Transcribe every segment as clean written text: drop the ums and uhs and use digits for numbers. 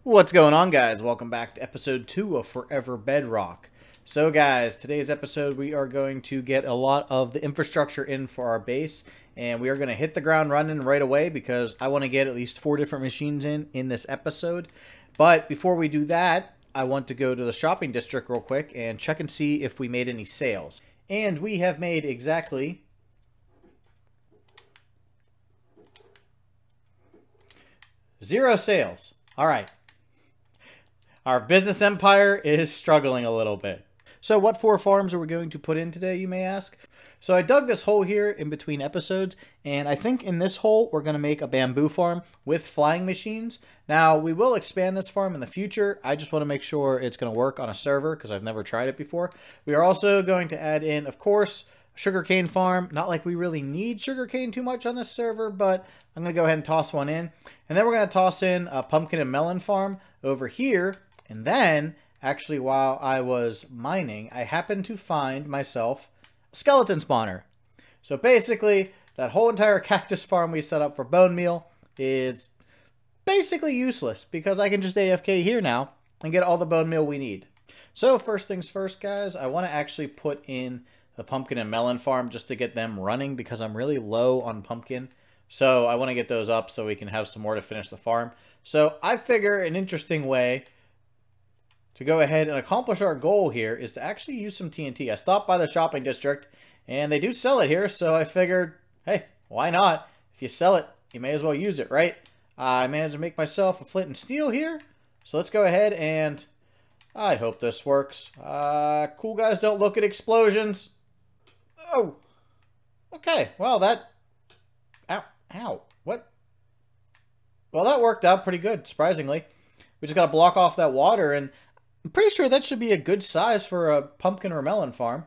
What's going on, guys? Welcome back to episode 2 of Forever Bedrock. So guys, today's episode we are going to get a lot of the infrastructure in for our base, and we are going to hit the ground running right away because I want to get at least 4 different machines in this episode. But before we do that, I want to go to the shopping district real quick and check and see if we made any sales. And we have made exactly 0 sales. All right. Our business empire is struggling a little bit. So what 4 farms are we going to put in today, you may ask? So I dug this hole here in between episodes, and I think in this hole we're going to make a bamboo farm with flying machines. Now, we will expand this farm in the future. I just want to make sure it's going to work on a server because I've never tried it before. We are also going to add in, of course, Sugarcane Farm. Not like we really need sugarcane too much on this server, but I'm going to go ahead and toss one in. And then we're going to toss in a pumpkin and melon farm over here. And then, actually, while I was mining, I happened to find myself a skeleton spawner. So basically, that whole entire cactus farm we set up for bone meal is basically useless because I can just AFK here now and get all the bone meal we need. So first things first, guys, I want to actually put in the pumpkin and melon farm just to get them running because I'm really low on pumpkin. So I want to get those up so we can have some more to finish the farm. So I figure an interesting way to go ahead and accomplish our goal here is to actually use some TNT. I stopped by the shopping district, and they do sell it here, so I figured, hey, why not? If you sell it, you may as well use it, right? I managed to make myself a flint and steel here, so let's go ahead and I hope this works. Cool guys don't look at explosions. Oh, okay, well that, ow, what? Well, that worked out pretty good, surprisingly. We just got to block off that water, and I'm pretty sure that should be a good size for a pumpkin or melon farm.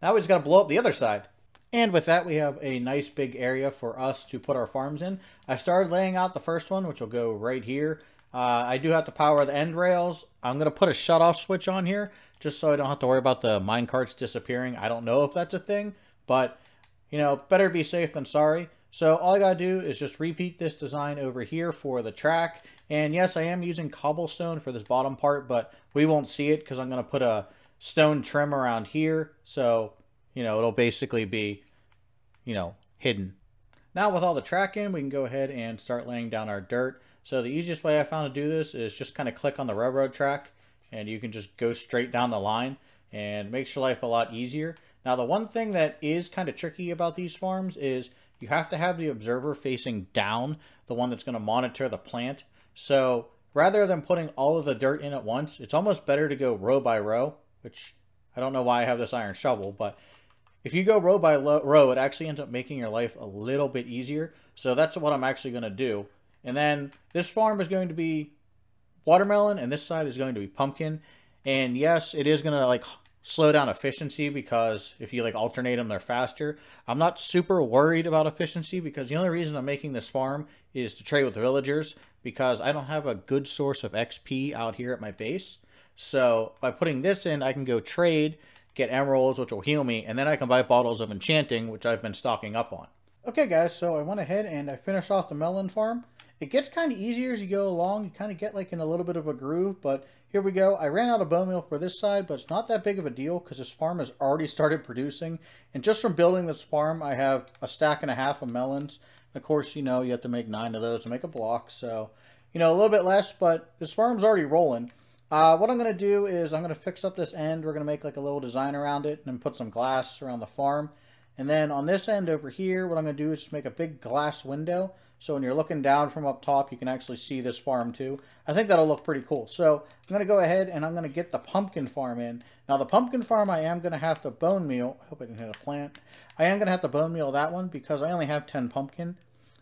Now we just got to blow up the other side. And with that, we have a nice big area for us to put our farms in. I started laying out the first one, which will go right here. I do have to power the end rails. I'm going to put a shutoff switch on here, just so I don't have to worry about the minecarts disappearing. I don't know if that's a thing, but, you know, better be safe than sorry. So all I got to do is just repeat this design over here for the track. And yes, I am using cobblestone for this bottom part, but we won't see it because I'm going to put a stone trim around here. So, you know, it'll basically be, you know, hidden. Now with all the track in, we can go ahead and start laying down our dirt. So the easiest way I found to do this is just kind of click on the railroad track and you can just go straight down the line and it makes your life a lot easier. Now the one thing that is kind of tricky about these farms is you have to have the observer facing down, the one that's going to monitor the plant. So rather than putting all of the dirt in at once, it's almost better to go row by row, which I don't know why I have this iron shovel, but if you go row by row, it actually ends up making your life a little bit easier. So that's what I'm actually going to do. And then this farm is going to be watermelon and this side is going to be pumpkin. And yes, it is going to like slow down efficiency because if you like alternate them, they're faster. I'm not super worried about efficiency because the only reason I'm making this farm is to trade with villagers because I don't have a good source of XP out here at my base. So by putting this in, I can go trade, get emeralds, which will heal me, and then I can buy bottles of enchanting, which I've been stocking up on. Okay guys, so I went ahead and I finished off the melon farm. It gets kind of easier as you go along. You kind of get like in a little bit of a groove, but here we go. I ran out of bone meal for this side, but it's not that big of a deal because this farm has already started producing. And just from building this farm, I have a stack and a half of melons. Of course, you know, you have to make 9 of those to make a block. So, you know, a little bit less, but this farm's already rolling. What I'm going to do is I'm going to fix up this end. We're going to make like a little design around it and then put some glass around the farm. And then on this end over here, what I'm going to do is just make a big glass window. So when you're looking down from up top, you can actually see this farm too. I think that'll look pretty cool. So I'm going to go ahead and I'm going to get the pumpkin farm in. Now the pumpkin farm, I am going to have to bone meal. I hope I didn't hit a plant. I am going to have to bone meal that one because I only have 10 pumpkin.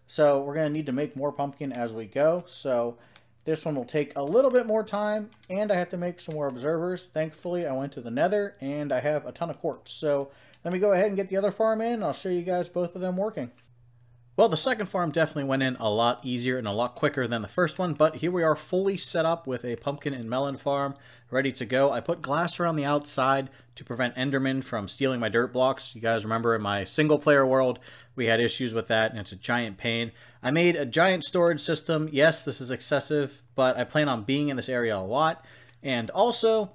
So we're going to need to make more pumpkin as we go. So this one will take a little bit more time and I have to make some more observers. Thankfully, I went to the nether and I have a ton of quartz. So let me go ahead and get the other farm in. I'll show you guys both of them working. Well, the second farm definitely went in a lot easier and a lot quicker than the first one, but here we are fully set up with a pumpkin and melon farm ready to go. I put glass around the outside to prevent Enderman from stealing my dirt blocks. You guys remember in my single player world, we had issues with that and it's a giant pain. I made a giant storage system. Yes, this is excessive, but I plan on being in this area a lot. And also,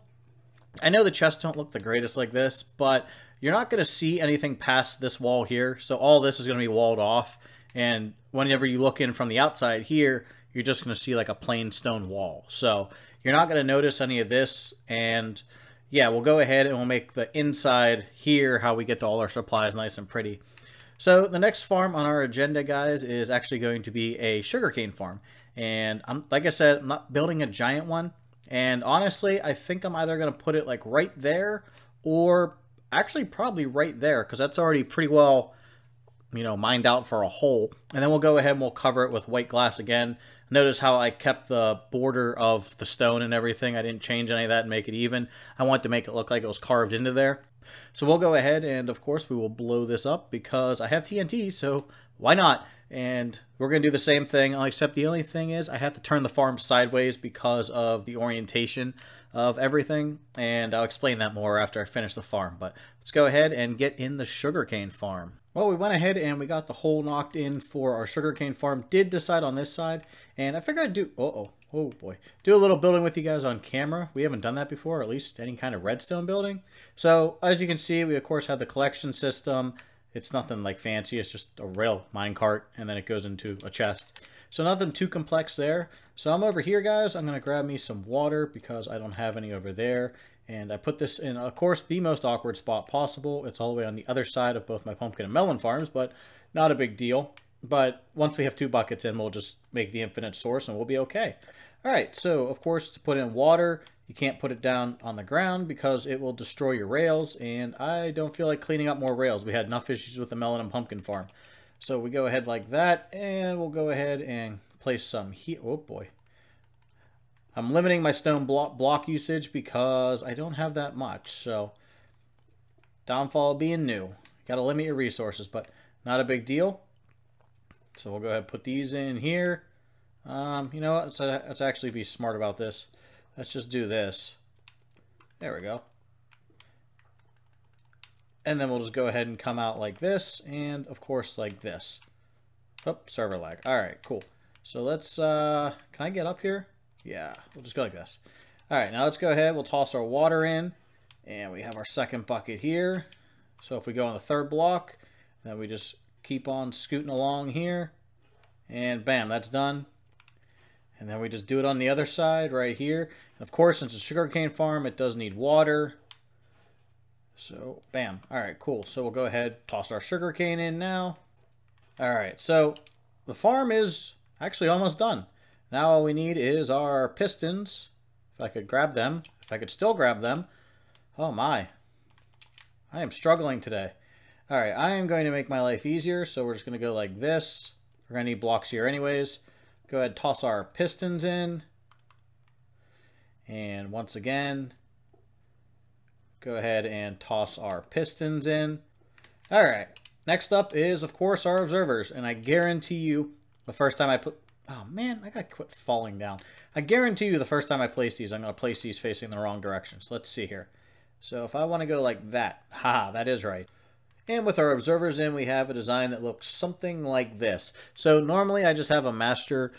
I know the chests don't look the greatest like this, but you're not going to see anything past this wall here. So all this is going to be walled off. And whenever you look in from the outside here, you're just going to see like a plain stone wall. So you're not going to notice any of this. And yeah, we'll go ahead and we'll make the inside here how we get to all our supplies nice and pretty. So the next farm on our agenda, guys, is actually going to be a sugarcane farm. And like I said, I'm not building a giant one. And honestly, I think I'm either going to put it like right there or actually probably right there because that's already pretty well, you know, mined out for a hole. And then we'll go ahead and we'll cover it with white glass again. Notice how I kept the border of the stone and everything. I didn't change any of that and make it even. I want to make it look like it was carved into there. So we'll go ahead and of course we will blow this up because I have TNT, so why not? And we're going to do the same thing, except the only thing is I have to turn the farm sideways because of the orientation of everything, and I'll explain that more after I finish the farm. But let's go ahead and get in the sugarcane farm. Well, we went ahead and we got the hole knocked in for our sugarcane farm. Did decide on this side, and I figured I'd do, oh boy, do a little building with you guys on camera. We haven't done that before, or at least any kind of redstone building. So as you can see, we of course have the collection system. It's nothing like fancy, it's just a rail minecart, and then it goes into a chest. So nothing too complex there. So I'm over here, guys. I'm going to grab me some water because I don't have any over there. And I put this in, of course, the most awkward spot possible. It's all the way on the other side of both my pumpkin and melon farms, but not a big deal. But once we have 2 buckets in, we'll just make the infinite source and we'll be okay. All right, so of course, to put in water, you can't put it down on the ground because it will destroy your rails, and I don't feel like cleaning up more rails. We had enough issues with the melon and pumpkin farm. So we go ahead like that, and we'll go ahead and place some heat. Oh boy. I'm limiting my stone block usage because I don't have that much. So downfall of being new. Got to limit your resources, but not a big deal. So we'll go ahead and put these in here. You know what? Let's actually be smart about this. Let's just do this. There we go. And then we'll just go ahead and come out like this, and of course like this. Oh, server lag. All right, cool. So let's, can I get up here? Yeah, we'll just go like this. All right, now let's go ahead. We'll toss our water in, and we have our second bucket here. So if we go on the third block, then we just keep on scooting along here, and bam, that's done. And then we just do it on the other side right here. And of course, since it's a sugarcane farm, it does need water. So, bam. All right, cool. So we'll go ahead, toss our sugarcane in now. All right, so the farm is actually almost done. Now all we need is our pistons. If I could grab them, if I could still grab them. Oh my, I am struggling today. All right, I am going to make my life easier, so we're just going to go like this. We're going to need blocks here anyways. Go ahead and toss our pistons in. And once again, go ahead and toss our pistons in. All right, next up is, of course, our observers. And I guarantee you, the first time I put... Oh, man, I got to quit falling down. I guarantee you the first time I place these, I'm going to place these facing the wrong direction. So let's see here. So if I want to go like that, haha, that is right. And with our observers in, we have a design that looks something like this. So normally I just have a master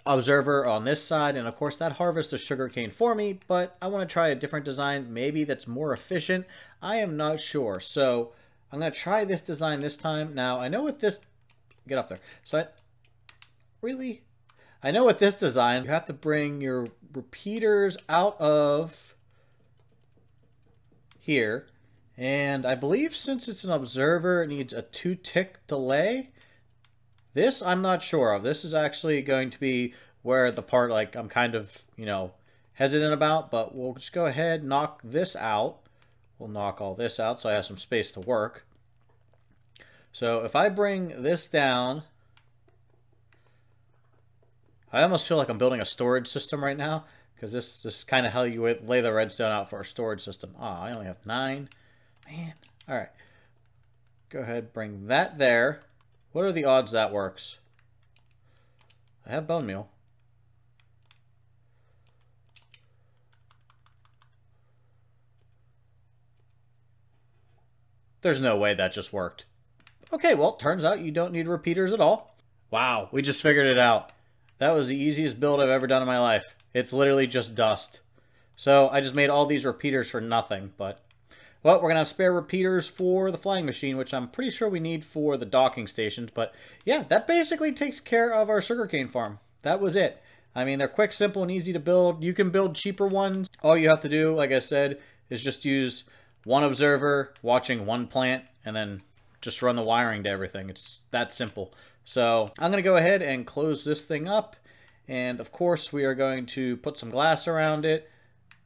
observer on this side, and of course that harvests the sugarcane for me, but I want to try a different design, maybe that's more efficient. I am not sure. So I'm going to try this design this time. Now I know with this, get up there. So I know with this design, you have to bring your repeaters out of here. And I believe since it's an observer, it needs a 2-tick delay. This, I'm not sure of. This is actually going to be where the part, like, I'm kind of, you know, hesitant about. But we'll just go ahead, knock this out. We'll knock all this out so I have some space to work. So if I bring this down, I almost feel like I'm building a storage system right now. Because this is kind of how you lay the redstone out for a storage system. Ah, I only have 9. Man. All right. Go ahead, bring that there. What are the odds that works? I have bone meal. There's no way that just worked. Okay, well, turns out you don't need repeaters at all. Wow, we just figured it out. That was the easiest build I've ever done in my life. It's literally just dust. So I just made all these repeaters for nothing, but... Well, we're going to have spare repeaters for the flying machine, which I'm pretty sure we need for the docking stations. But yeah, that basically takes care of our sugarcane farm. That was it. I mean, they're quick, simple, and easy to build. You can build cheaper ones. All you have to do, like I said, is just use one observer watching one plant, and then just run the wiring to everything. It's that simple. So I'm going to go ahead and close this thing up. And of course, we are going to put some glass around it.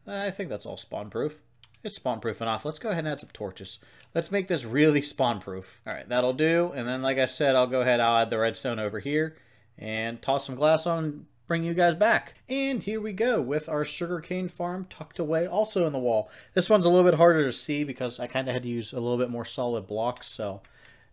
I think that's all spawn-proof. It's spawn-proof enough. Let's go ahead and add some torches. Let's make this really spawn-proof. All right, that'll do. And then, like I said, I'll go ahead, I'll add the redstone over here and toss some glass on and bring you guys back. And here we go with our sugarcane farm tucked away also in the wall. This one's a little bit harder to see because I kind of had to use a little bit more solid blocks, so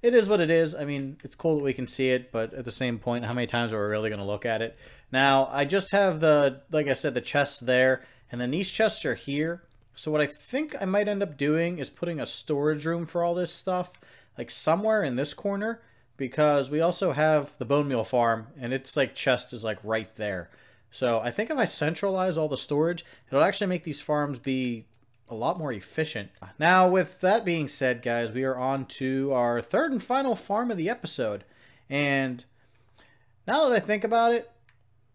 it is what it is. I mean, it's cool that we can see it, but at the same point, how many times are we really going to look at it? Now, I just have the, like I said, the chests there, and then these chests are here. So what I think I might end up doing is putting a storage room for all this stuff, like somewhere in this corner, because we also have the bone meal farm, and its like chest is like right there. So I think if I centralize all the storage, it'll actually make these farms be a lot more efficient. Now, with that being said, guys, we are on to our third and final farm of the episode. And now that I think about it,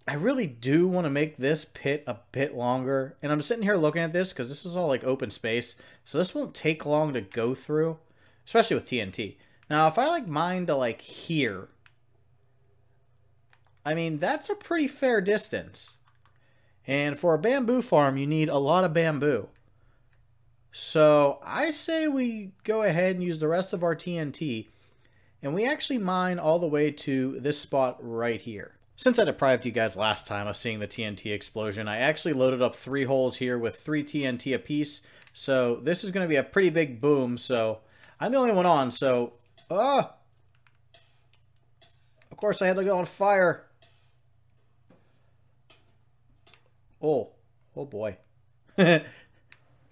I really do want to make this pit a bit longer. And I'm sitting here looking at this because this is all like open space. So this won't take long to go through, especially with TNT. Now, if I like mine to like here, I mean, that's a pretty fair distance. And for a bamboo farm, you need a lot of bamboo. So I say we go ahead and use the rest of our TNT. And we actually mine all the way to this spot right here. Since I deprived you guys last time of seeing the TNT explosion, I actually loaded up 3 holes here with 3 TNT apiece. So this is going to be a pretty big boom. So I'm the only one on. So, of course I had to go on fire. Oh boy. Well,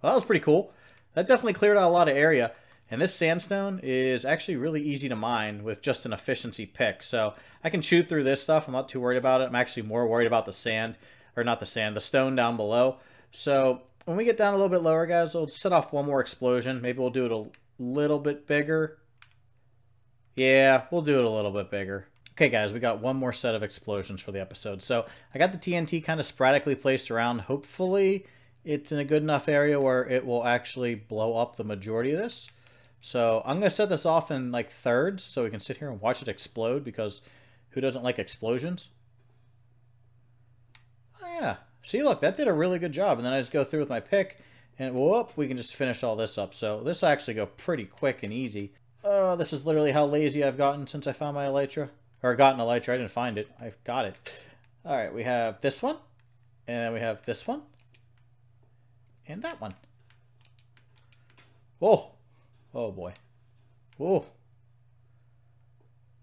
that was pretty cool. That definitely cleared out a lot of area. And this sandstone is actually really easy to mine with just an efficiency pick. So I can chew through this stuff. I'm not too worried about it. I'm actually more worried about the sand, or not the sand, the stone down below. So when we get down a little bit lower, guys, we'll set off one more explosion. Maybe we'll do it a little bit bigger. Yeah, we'll do it a little bit bigger. Okay, guys, we got one more set of explosions for the episode. So I got the TNT kind of sporadically placed around. Hopefully it's in a good enough area where it will actually blow up the majority of this. So I'm going to set this off in like thirds so we can sit here and watch it explode, because who doesn't like explosions? Oh yeah. See, look, that did a really good job. And then I just go through with my pick and whoop, we can just finish all this up. So this will actually go pretty quick and easy. Oh, this is literally how lazy I've gotten since I found my elytra. Or gotten elytra. I didn't find it. I've got it. All right, we have this one. And we have this one. And that one. Whoa. Oh boy. Whoa.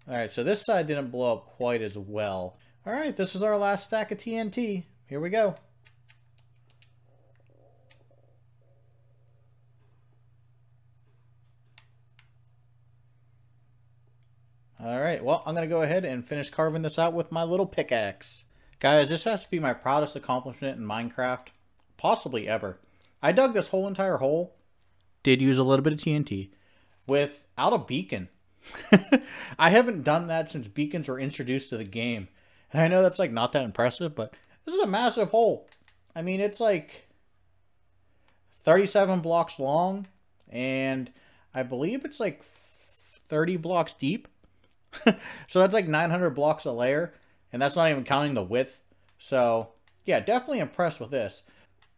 Alright, so this side didn't blow up quite as well. Alright, this is our last stack of TNT. Here we go. Alright, well, I'm going to go ahead and finish carving this out with my little pickaxe. Guys, this has to be my proudest accomplishment in Minecraft, possibly ever. I dug this whole entire hole. Did use a little bit of TNT without a beacon. I haven't done that since beacons were introduced to the game. And I know that's like not that impressive, but this is a massive hole. I mean, it's like 37 blocks long, and I believe it's like 30 blocks deep. So that's like 900 blocks a layer, and that's not even counting the width. So yeah, definitely impressed with this.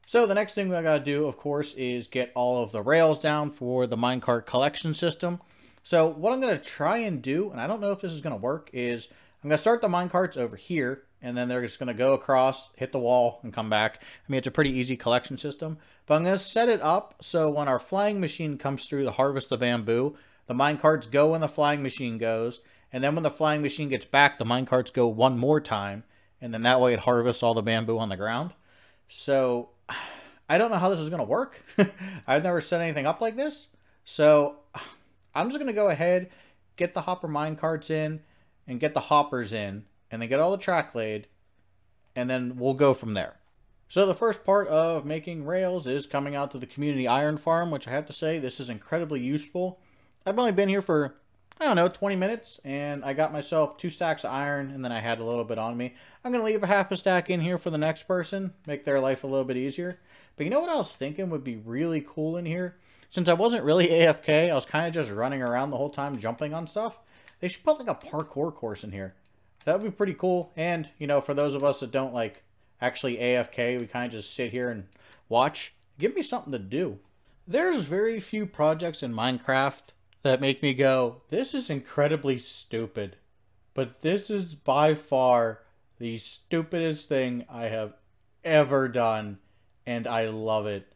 So the next thing I gotta do, of course, is get all of the rails down for the minecart collection system. So what I'm gonna try and do, and I don't know if this is gonna work, is I'm gonna start the minecarts over here, and then they're just gonna go across, hit the wall, and come back. I mean, it's a pretty easy collection system, but I'm gonna set it up so when our flying machine comes through to harvest the bamboo, the minecarts go when the flying machine goes, And then when the flying machine gets back, the minecarts go one more time. And then that way it harvests all the bamboo on the ground. So I don't know how this is going to work. I've never set anything up like this. So I'm just going to go ahead, get the hopper minecarts in, and get the hoppers in, and then get all the track laid, and then we'll go from there. So the first part of making rails is coming out to the community iron farm, which I have to say, this is incredibly useful. I've only been here for, I don't know, 20 minutes, and I got myself 2 stacks of iron, and then I had a little bit on me. I'm going to leave a half a stack in here for the next person, make their life a little bit easier. But you know what I was thinking would be really cool in here? Since I wasn't really AFK, I was kind of just running around the whole time jumping on stuff. They should put like a parkour course in here. That would be pretty cool. And, you know, for those of us that don't like actually AFK, we kind of just sit here and watch. Give me something to do. There's very few projects in Minecraft that make me go, this is incredibly stupid. But this is by far the stupidest thing I have ever done. And I love it.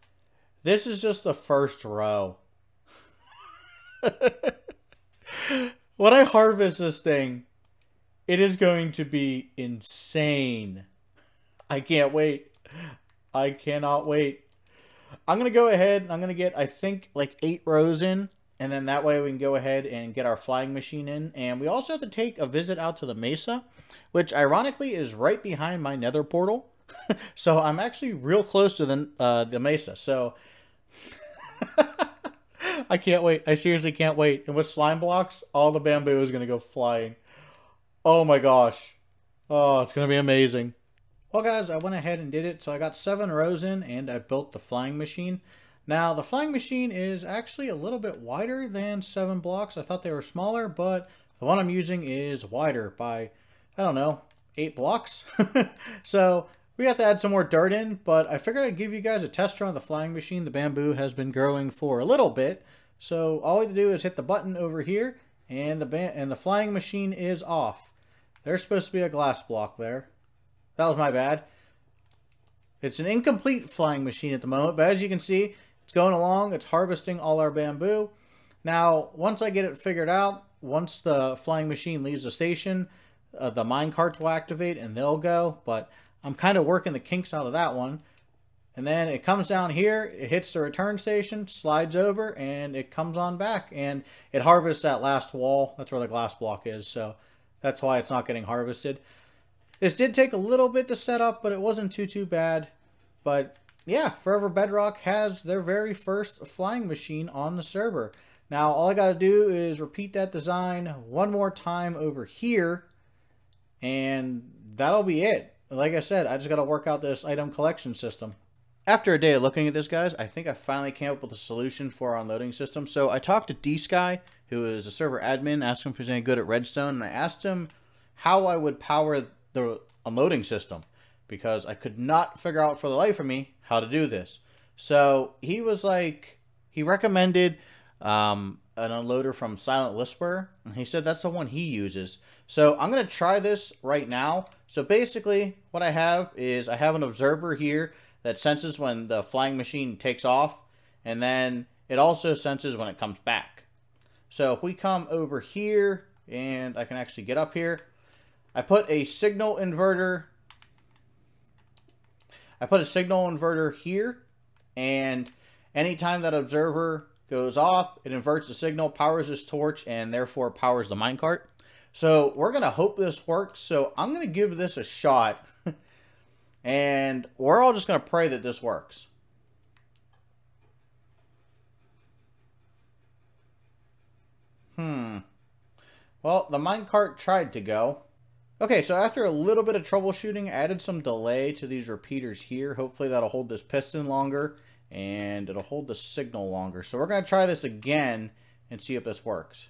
This is just the first row. When I harvest this thing, it is going to be insane. I can't wait. I cannot wait. I'm going to go ahead and I'm going to get, I think, like 8 rows in. And then that way we can go ahead and get our flying machine in. And we also have to take a visit out to the mesa, which ironically is right behind my nether portal. So I'm actually real close to the mesa. So I can't wait. I seriously can't wait. And with slime blocks, all the bamboo is going to go flying. Oh my gosh. Oh, it's going to be amazing. Well, guys, I went ahead and did it. So I got 7 rows in and I built the flying machine. Now, the flying machine is actually a little bit wider than 7 blocks. I thought they were smaller, but the one I'm using is wider by, I don't know, 8 blocks. So we have to add some more dirt in, but I figured I'd give you guys a test run of the flying machine. The bamboo has been growing for a little bit. So all we have to do is hit the button over here, and the flying machine is off. There's supposed to be a glass block there. That was my bad. It's an incomplete flying machine at the moment, but as you can see, it's going along. It's harvesting all our bamboo. Now, once I get it figured out, once the flying machine leaves the station, the minecarts will activate and they'll go, but I'm kind of working the kinks out of that one. And then it comes down here, it hits the return station, slides over, and it comes on back. And it harvests that last wall. That's where the glass block is, so that's why it's not getting harvested. This did take a little bit to set up, but it wasn't too bad. But yeah, Forever Bedrock has their very first flying machine on the server. Now, all I got to do is repeat that design one more time over here, and that'll be it. Like I said, I just got to work out this item collection system. After a day of looking at this, guys, I think I finally came up with a solution for our unloading system. So I talked to D-Sky, who is a server admin, asked him if he's any good at redstone, and I asked him how I would power the unloading system, because I could not figure out for the life of me how to do this. So he was like, he recommended an unloader from Silent Whisper, and he said that's the one he uses. So I'm going to try this right now. So basically what I have is I have an observer here that senses when the flying machine takes off, and then it also senses when it comes back. So if we come over here, and I can actually get up here, I put a signal inverter. I put a signal inverter here, and anytime that observer goes off, it inverts the signal, powers this torch, and therefore powers the minecart. So we're going to hope this works. So I'm going to give this a shot, and we're all just going to pray that this works. Well, the minecart tried to go. Okay, so after a little bit of troubleshooting, I added some delay to these repeaters here. Hopefully that'll hold this piston longer, and it'll hold the signal longer. So we're going to try this again and see if this works.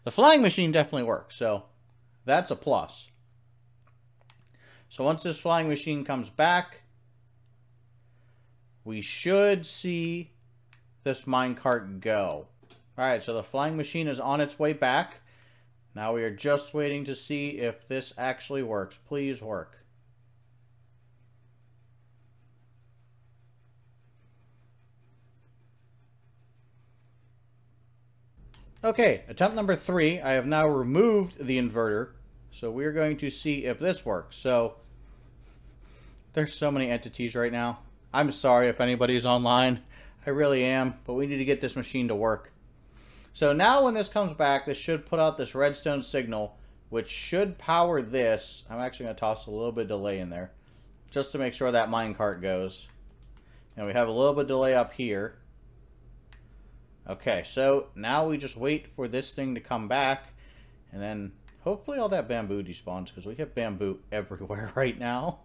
The flying machine definitely works, so that's a plus. So once this flying machine comes back, we should see this minecart go. Alright, so the flying machine is on its way back. Now we are just waiting to see if this actually works. Please work. Okay, attempt number 3. I have now removed the inverter. So we're going to see if this works. So there's so many entities right now. I'm sorry if anybody's online. I really am. But we need to get this machine to work. So now when this comes back, this should put out this redstone signal, which should power this. I'm actually going to toss a little bit of delay in there, just to make sure that minecart goes. And we have a little bit of delay up here. Okay, so now we just wait for this thing to come back, and then hopefully all that bamboo despawns, because we have bamboo everywhere right now.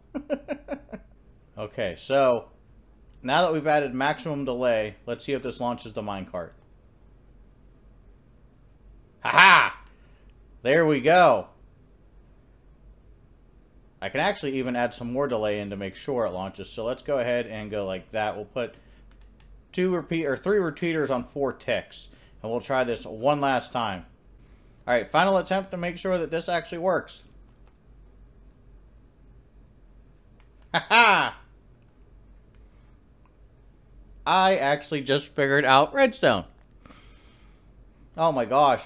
Okay, so now that we've added maximum delay, let's see if this launches the minecart. Haha! There we go. I can actually even add some more delay in to make sure it launches. So let's go ahead and go like that. We'll put 3 repeaters on 4 ticks. And we'll try this one last time. Alright, final attempt to make sure that this actually works. Haha! I actually just figured out redstone. Oh my gosh.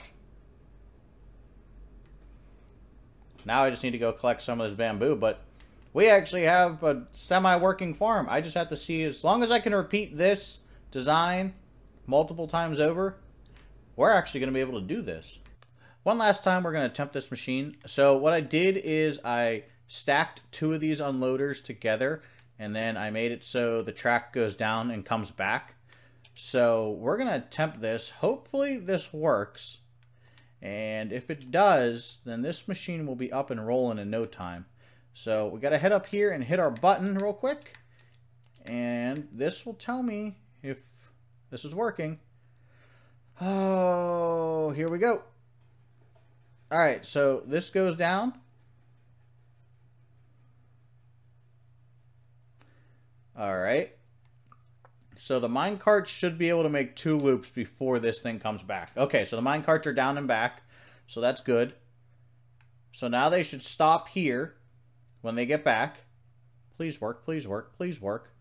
Now I just need to go collect some of this bamboo, but we actually have a semi-working farm. I just have to see, as long as I can repeat this design multiple times over, we're actually going to be able to do this. One last time, we're going to attempt this machine. So what I did is I stacked 2 of these unloaders together, and then I made it so the track goes down and comes back. So we're going to attempt this. Hopefully this works. And if it does, then this machine will be up and rolling in no time. So we got to head up here and hit our button real quick. And this will tell me if this is working. Oh, here we go. Alright, so this goes down. Alright. So the minecart should be able to make 2 loops before this thing comes back. Okay, so the minecarts are down and back. So that's good. So now they should stop here when they get back. Please work, please work, please work.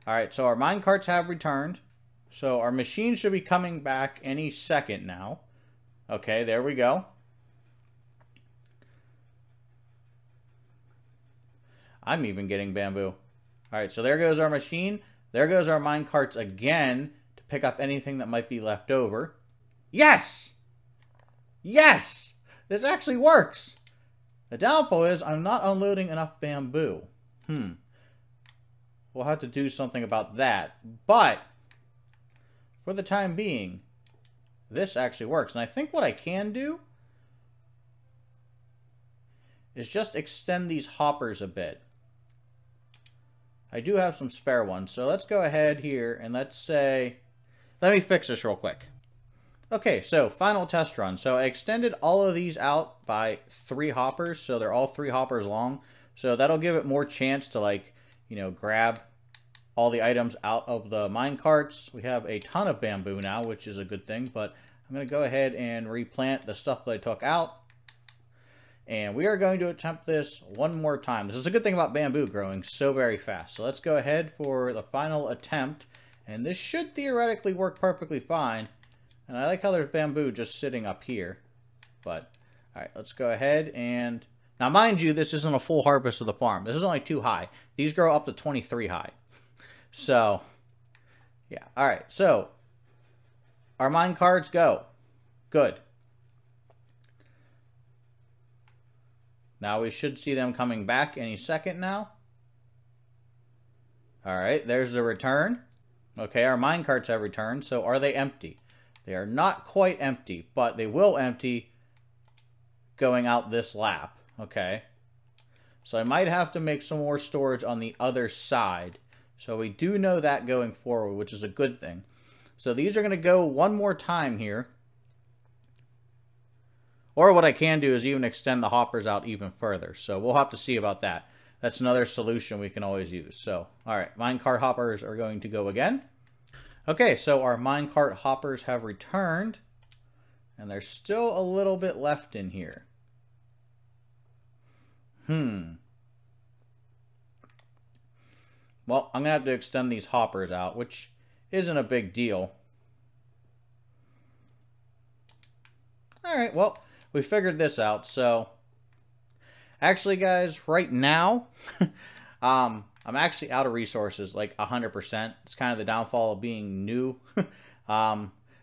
Alright, so our minecarts have returned. So our machine should be coming back any second now. Okay, there we go. I'm even getting bamboo. Alright, so there goes our machine. There goes our minecarts again to pick up anything that might be left over. Yes! Yes! This actually works! The downfall is I'm not unloading enough bamboo. We'll have to do something about that. But, for the time being, this actually works. And I think what I can do is just extend these hoppers a bit. I do have some spare ones, so let's go ahead here and let's say, let me fix this real quick. Okay, so final test run. So I extended all of these out by 3 hoppers, so they're all 3 hoppers long. So that'll give it more chance to, like, you know, grab all the items out of the minecarts. We have a ton of bamboo now, which is a good thing, but I'm going to go ahead and replant the stuff that I took out. And we are going to attempt this one more time. This is a good thing about bamboo growing so very fast. So let's go ahead for the final attempt. And this should theoretically work perfectly fine. And I like how there's bamboo just sitting up here. But, alright, let's go ahead and... Now, mind you, this isn't a full harvest of the farm. This is only 2 high. These grow up to 23 high. So, yeah. Alright, so, our minecarts go. Good. Now we should see them coming back any second now. Alright, there's the return. Okay, our minecarts have returned, so are they empty? They are not quite empty, but they will empty going out this lap. Okay. So I might have to make some more storage on the other side. So we do know that going forward, which is a good thing. So these are going to go one more time here. Or what I can do is even extend the hoppers out even further. So we'll have to see about that. That's another solution we can always use. So, alright, minecart hoppers are going to go again. Okay, so our minecart hoppers have returned. And there's still a little bit left in here. Well, I'm going to have to extend these hoppers out, which isn't a big deal. Alright, well, we figured this out. So, actually, guys, right now, I'm actually out of resources, like 100%. It's kind of the downfall of being new.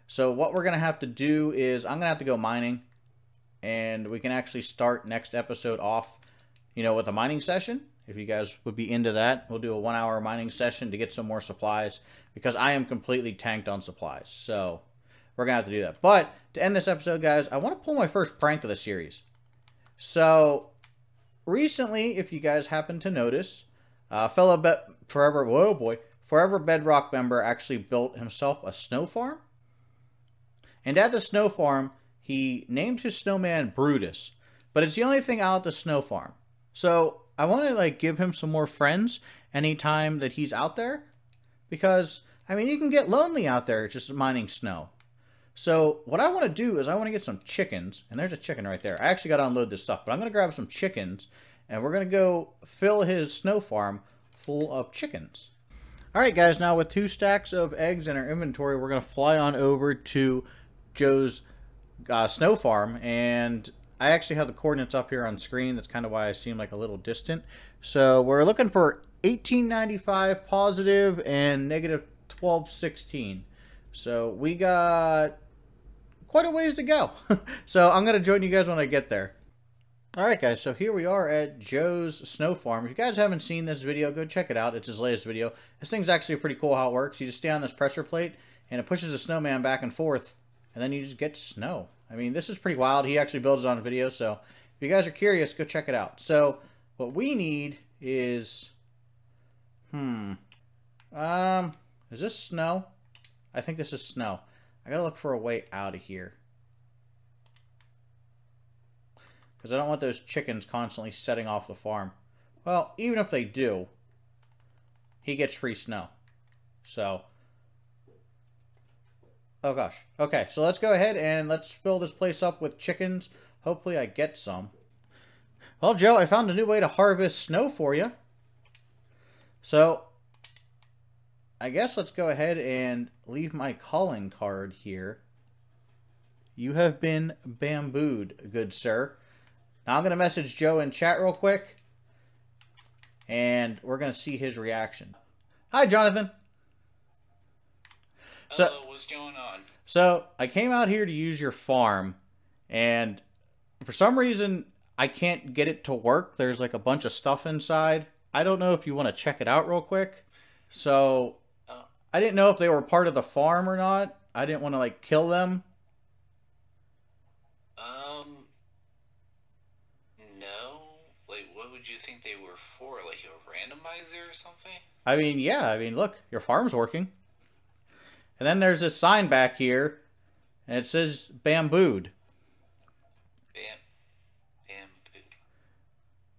So what we're going to have to do is I'm going to have to go mining. And we can actually start next episode off, with a mining session. If you guys would be into that, we'll do a 1 hour mining session to get some more supplies. Because I am completely tanked on supplies. So we're going to have to do that. But to end this episode, guys, I want to pull my first prank of the series. So recently, if you guys happen to notice, Forever Bedrock member actually built himself a snow farm. And at the snow farm, he named his snowman Brutus. But it's the only thing out at the snow farm. So I want to give him some more friends anytime that he's out there. Because, you can get lonely out there just mining snow. So what I want to do is I want to get some chickens. And there's a chicken right there. I actually got to unload this stuff. But I'm going to grab some chickens. And we're going to go fill his snow farm full of chickens. Alright guys, now with 2 stacks of eggs in our inventory, we're going to fly on over to Joe's snow farm. And I actually have the coordinates up here on screen. That's kind of why I seem like a little distant. So we're looking for 1895 positive and negative 1216. So we got quite a ways to go. So I'm going to join you guys when I get there. Alright guys, so here we are at Joe's snow farm. If you guys haven't seen this video, go check it out. It's his latest video. This thing's actually pretty cool how it works. You just stay on this pressure plate, and it pushes the snowman back and forth, and then you just get snow. This is pretty wild. He actually builds it on video, so if you guys are curious, go check it out. So, what we need is... is this snow? I think this is snow. I gotta look for a way out of here. Because I don't want those chickens constantly setting off the farm. Well, even if they do, he gets free snow. So, oh gosh. Okay, so let's go ahead and let's fill this place up with chickens. Hopefully I get some. Well, Joe, I found a new way to harvest snow for you. So, I guess let's go ahead and leave my calling card here. You have been bambooed, good sir. Now I'm going to message Joe in chat real quick. And we're going to see his reaction. Hi, Jonathan. Hello, what's going on? So, I came out here to use your farm. And for some reason, I can't get it to work. There's a bunch of stuff inside. I don't know if you want to check it out real quick. So, I didn't know if they were part of the farm or not. I didn't want to, kill them. No. What would you think they were for? Like a randomizer or something? Yeah. Look, your farm's working. And then there's this sign back here, and it says bambooed. Bamboo.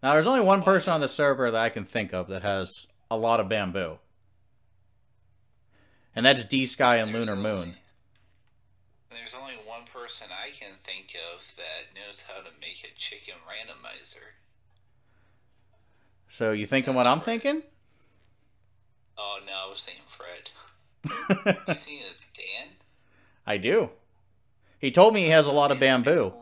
Now, there's only one person on the server that I can think of that has a lot of bamboo. And that's D-Sky and Lunar Moon. There's only one person I can think of that knows how to make a chicken randomizer. So, you thinking what I'm thinking? Oh, no, I was thinking Fred. You think it's Dan? I do. He told me he has a lot of bamboo.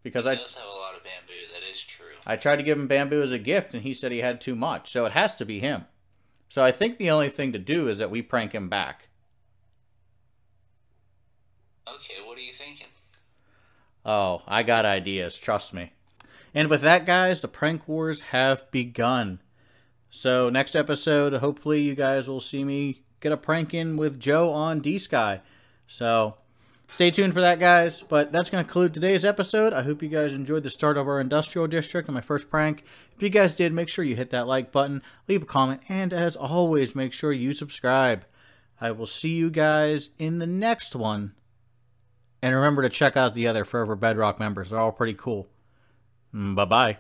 Because he does have a lot of bamboo, that is true. I tried to give him bamboo as a gift, and he said he had too much. So, it has to be him. So, I think the only thing to do is that we prank him back. Okay, what are you thinking? Oh, I got ideas, trust me. And with that, guys, the prank wars have begun. So, next episode, hopefully you guys will see me get a prank in with Joe on D-Sky. So, stay tuned for that, guys. But that's going to conclude today's episode. I hope you guys enjoyed the start of our industrial district and my first prank. If you guys did, make sure you hit that like button, leave a comment, and as always, make sure you subscribe. I will see you guys in the next one. And remember to check out the other Forever Bedrock members. They're all pretty cool. Bye-bye.